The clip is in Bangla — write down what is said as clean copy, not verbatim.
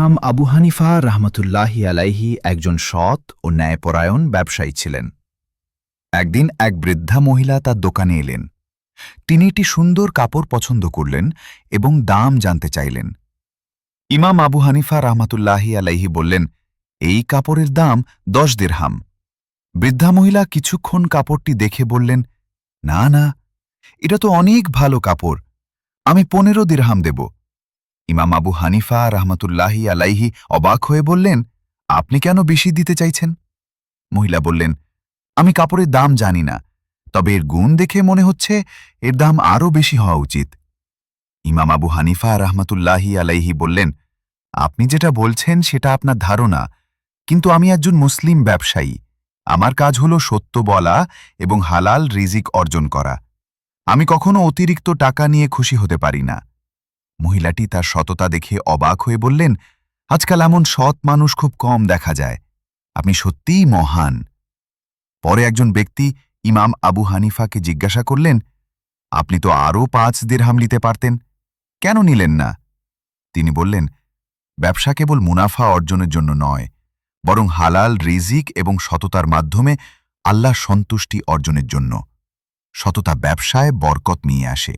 ইমাম আবু হানিফা রাহমাতুল্লাহি আলাইহি একজন সৎ ও ন্যায়পরায়ণ ব্যবসায়ী ছিলেন। একদিন এক বৃদ্ধা মহিলা তার দোকানে এলেন। তিনি একটি সুন্দর কাপড় পছন্দ করলেন এবং দাম জানতে চাইলেন। ইমাম আবু হানিফা রাহমাতুল্লাহি আলাইহি বললেন, এই কাপড়ের দাম 10 দিরহাম। বৃদ্ধা মহিলা কিছুক্ষণ কাপড়টি দেখে বললেন, না না, এটা তো অনেক ভালো কাপড়, আমি 15 দিরহাম দেব। ইমাম আবু হানিফা রাহমাতুল্লাহি আলাইহি অবাক হয়ে বললেন, আপনি কেন বেশি দিতে চাইছেন? মহিলা বললেন, আমি কাপড়ের দাম জানি না, তবে এর গুণ দেখে মনে হচ্ছে এর দাম আরও বেশি হওয়া উচিত। ইমাম আবু হানিফা রাহমাতুল্লাহি আলাইহি বললেন, আপনি যেটা বলছেন সেটা আপনার ধারণা, কিন্তু আমি একজন মুসলিম ব্যবসায়ী। আমার কাজ হলো সত্য বলা এবং হালাল রিজিক অর্জন করা। আমি কখনো অতিরিক্ত টাকা নিয়ে খুশি হতে পারি না। মহিলাটি তার সততা দেখে অবাক হয়ে বললেন, আজকাল এমন সৎ মানুষ খুব কম দেখা যায়, আপনি সত্যিই মহান। পরে একজন ব্যক্তি ইমাম আবু হানিফাকে জিজ্ঞাসা করলেন, আপনি তো আরও 5 দিরহাম নিতে পারতেন, কেন নিলেন না? তিনি বললেন, ব্যবসা কেবল মুনাফা অর্জনের জন্য নয়, বরং হালাল রিজিক এবং সততার মাধ্যমে আল্লাহর সন্তুষ্টি অর্জনের জন্য। সততা ব্যবসায় বরকত নিয়ে আসে।